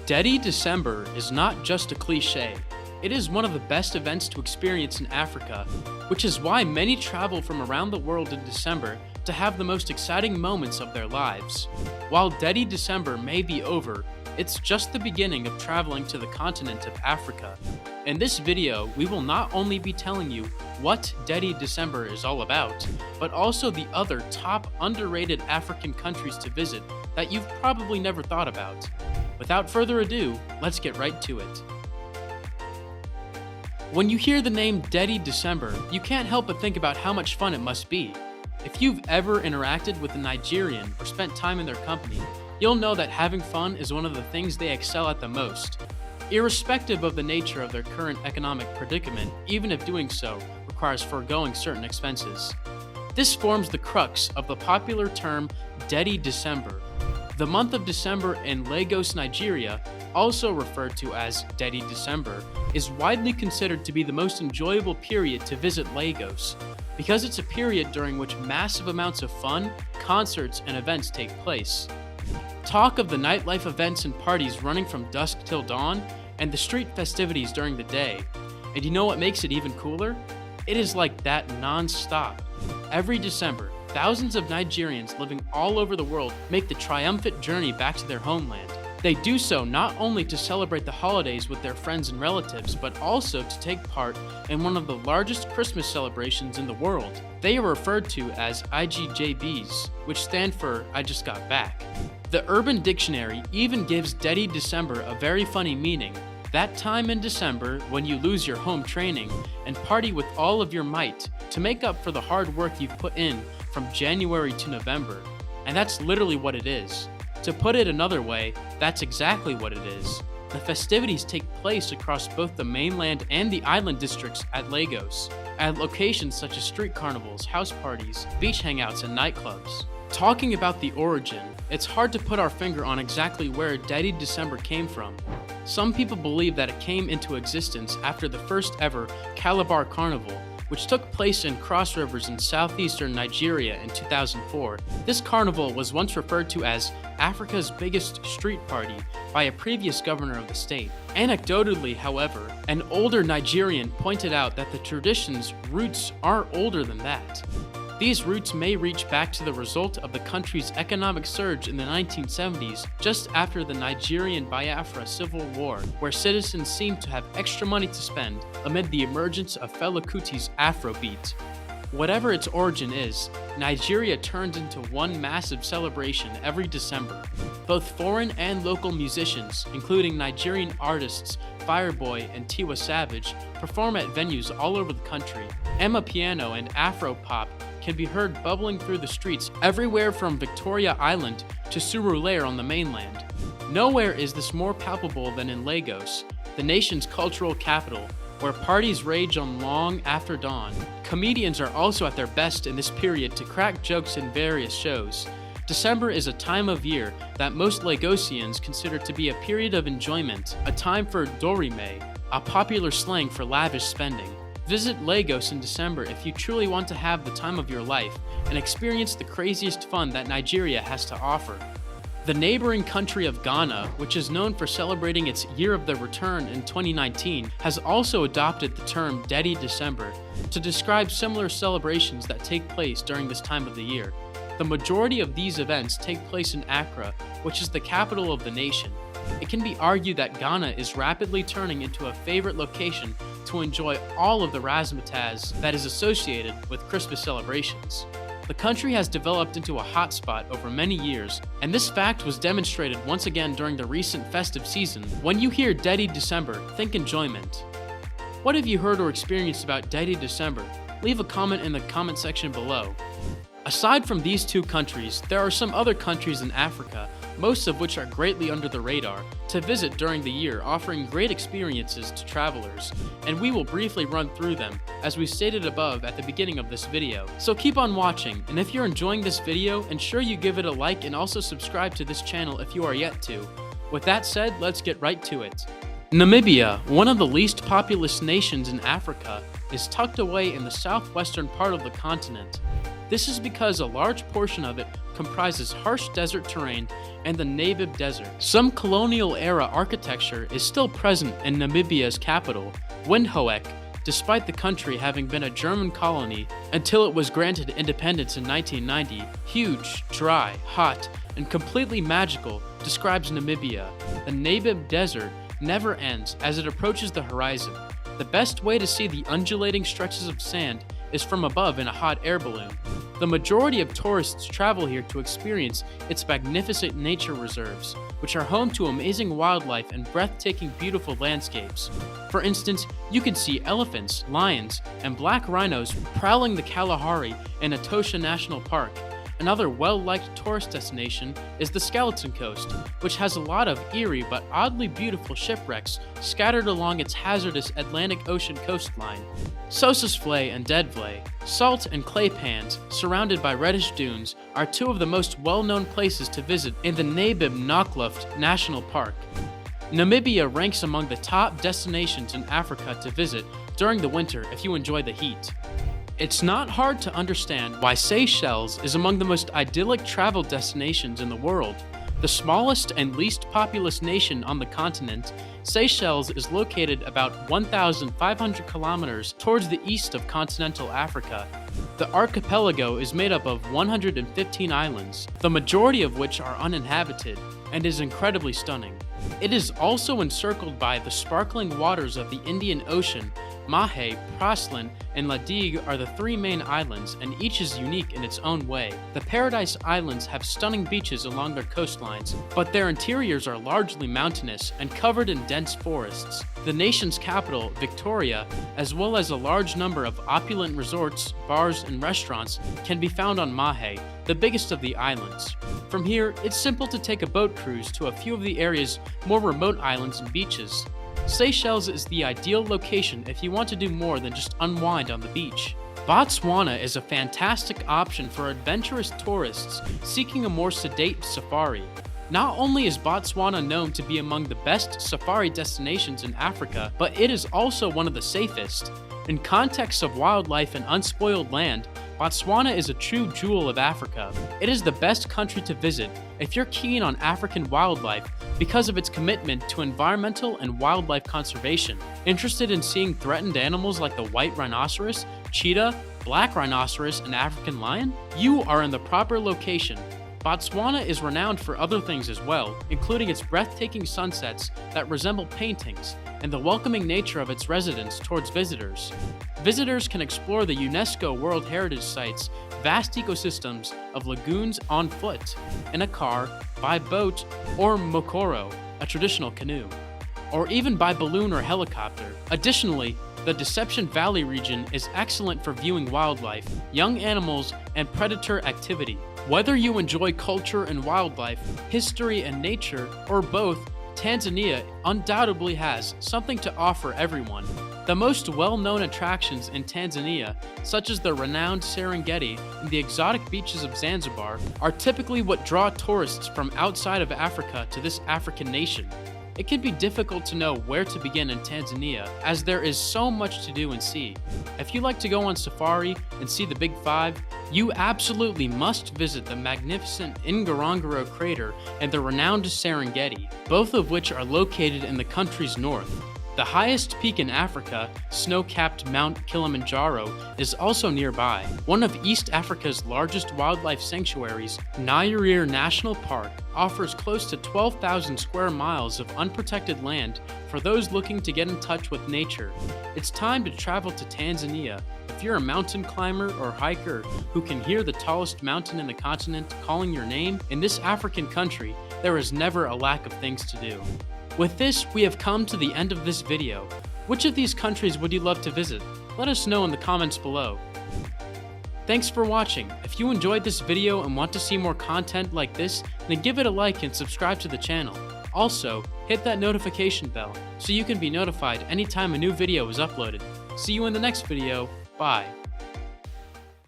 Detty December is not just a cliche. It is one of the best events to experience in Africa, which is why many travel from around the world in December to have the most exciting moments of their lives. While Detty December may be over, it's just the beginning of traveling to the continent of Africa. In this video, we will not only be telling you what Detty December is all about, but also the other top underrated African countries to visit that you've probably never thought about. Without further ado, let's get right to it. When you hear the name Detty December, you can't help but think about how much fun it must be. If you've ever interacted with a Nigerian or spent time in their company, you'll know that having fun is one of the things they excel at the most. Irrespective of the nature of their current economic predicament, even if doing so requires foregoing certain expenses. This forms the crux of the popular term Detty December. The month of December in Lagos, Nigeria, also referred to as Detty December, is widely considered to be the most enjoyable period to visit Lagos, because it's a period during which massive amounts of fun, concerts, and events take place. Talk of the nightlife events and parties running from dusk till dawn, and the street festivities during the day. And you know what makes it even cooler? It is like that non-stop. Every December, thousands of Nigerians living all over the world make the triumphant journey back to their homeland. They do so not only to celebrate the holidays with their friends and relatives, but also to take part in one of the largest Christmas celebrations in the world. They are referred to as IGJBs, which stand for I Just Got Back. The Urban Dictionary even gives Detty December a very funny meaning. That time in December when you lose your home training and party with all of your might to make up for the hard work you've put in from January to November. And that's literally what it is. To put it another way, that's exactly what it is. The festivities take place across both the mainland and the island districts at Lagos, at locations such as street carnivals, house parties, beach hangouts, and nightclubs. Talking about the origin, it's hard to put our finger on exactly where Detty December came from. Some people believe that it came into existence after the first ever Calabar Carnival, which took place in Cross Rivers in southeastern Nigeria in 2004. This carnival was once referred to as Africa's biggest street party by a previous governor of the state. Anecdotally, however, an older Nigerian pointed out that the tradition's roots are older than that. These roots may reach back to the result of the country's economic surge in the 1970s, just after the Nigerian Biafra Civil War, where citizens seemed to have extra money to spend amid the emergence of Fela Kuti's afrobeat. Whatever its origin is, Nigeria turned into one massive celebration every December. Both foreign and local musicians, including Nigerian artists Fireboy and Tiwa Savage, perform at venues all over the country. Amapiano and Afro-pop can be heard bubbling through the streets everywhere from Victoria Island to Surulere on the mainland. Nowhere is this more palpable than in Lagos, the nation's cultural capital, where parties rage on long after dawn. Comedians are also at their best in this period to crack jokes in various shows. December is a time of year that most Lagosians consider to be a period of enjoyment, a time for dorime, a popular slang for lavish spending. Visit Lagos in December if you truly want to have the time of your life and experience the craziest fun that Nigeria has to offer. The neighboring country of Ghana, which is known for celebrating its Year of the Return in 2019, has also adopted the term Detty December to describe similar celebrations that take place during this time of the year. The majority of these events take place in Accra, which is the capital of the nation. It can be argued that Ghana is rapidly turning into a favorite location to enjoy all of the razzmatazz that is associated with Christmas celebrations. The country has developed into a hotspot over many years, and this fact was demonstrated once again during the recent festive season. When you hear Detty December, think enjoyment. What have you heard or experienced about Detty December? Leave a comment in the comment section below. Aside from these two countries, there are some other countries in Africa, most of which are greatly under the radar, to visit during the year, offering great experiences to travelers, and we will briefly run through them, as we stated above at the beginning of this video. So keep on watching, and if you're enjoying this video, ensure you give it a like and also subscribe to this channel if you are yet to. With that said, let's get right to it. Namibia, one of the least populous nations in Africa, is tucked away in the southwestern part of the continent. This is because a large portion of it comprises harsh desert terrain and the Namib Desert. Some colonial-era architecture is still present in Namibia's capital, Windhoek, despite the country having been a German colony until it was granted independence in 1990. Huge, dry, hot, and completely magical describes Namibia. The Namib Desert never ends as it approaches the horizon. The best way to see the undulating stretches of sand is from above in a hot air balloon. The majority of tourists travel here to experience its magnificent nature reserves, which are home to amazing wildlife and breathtaking beautiful landscapes. For instance, you can see elephants, lions, and black rhinos prowling the Kalahari in Etosha National Park. Another well-liked tourist destination is the Skeleton Coast, which has a lot of eerie but oddly beautiful shipwrecks scattered along its hazardous Atlantic Ocean coastline. Sossusvlei and Deadvlei, salt and clay pans surrounded by reddish dunes, are two of the most well-known places to visit in the Namib-Naukluft National Park. Namibia ranks among the top destinations in Africa to visit during the winter if you enjoy the heat. It's not hard to understand why Seychelles is among the most idyllic travel destinations in the world. The smallest and least populous nation on the continent, Seychelles is located about 1,500 kilometers towards the east of continental Africa. The archipelago is made up of 115 islands, the majority of which are uninhabited, and is incredibly stunning. It is also encircled by the sparkling waters of the Indian Ocean. Mahé, Praslin, and La Digue are the three main islands, and each is unique in its own way. The Paradise Islands have stunning beaches along their coastlines, but their interiors are largely mountainous and covered in dense forests. The nation's capital, Victoria, as well as a large number of opulent resorts, bars, and restaurants, can be found on Mahé, the biggest of the islands. From here, it's simple to take a boat cruise to a few of the area's more remote islands and beaches. Seychelles is the ideal location if you want to do more than just unwind on the beach. Botswana is a fantastic option for adventurous tourists seeking a more sedate safari. Not only is Botswana known to be among the best safari destinations in Africa, but it is also one of the safest. In context of wildlife and unspoiled land, Botswana is a true jewel of Africa. It is the best country to visit if you're keen on African wildlife because of its commitment to environmental and wildlife conservation. Interested in seeing threatened animals like the white rhinoceros, cheetah, black rhinoceros, and African lion? You are in the proper location. Botswana is renowned for other things as well, including its breathtaking sunsets that resemble paintings and the welcoming nature of its residents towards visitors. Visitors can explore the UNESCO World Heritage Site's vast ecosystems of lagoons on foot, in a car, by boat, or mokoro, a traditional canoe, or even by balloon or helicopter. Additionally, the Deception Valley region is excellent for viewing wildlife, young animals, and predator activity. Whether you enjoy culture and wildlife, history and nature, or both, Tanzania undoubtedly has something to offer everyone. The most well-known attractions in Tanzania, such as the renowned Serengeti and the exotic beaches of Zanzibar, are typically what draw tourists from outside of Africa to this African nation. It can be difficult to know where to begin in Tanzania, as there is so much to do and see. If you like to go on safari and see the Big Five, you absolutely must visit the magnificent Ngorongoro crater and the renowned Serengeti, both of which are located in the country's north. The highest peak in Africa, snow-capped Mount Kilimanjaro, is also nearby. One of East Africa's largest wildlife sanctuaries, Nyerere National Park, offers close to 12,000 square miles of unprotected land for those looking to get in touch with nature. It's time to travel to Tanzania. If you're a mountain climber or hiker who can hear the tallest mountain in the continent calling your name, in this African country, there is never a lack of things to do. With this, we have come to the end of this video. Which of these countries would you love to visit? Let us know in the comments below. Thanks for watching. If you enjoyed this video and want to see more content like this, then give it a like and subscribe to the channel. Also, hit that notification bell so you can be notified anytime a new video is uploaded. See you in the next video. Bye.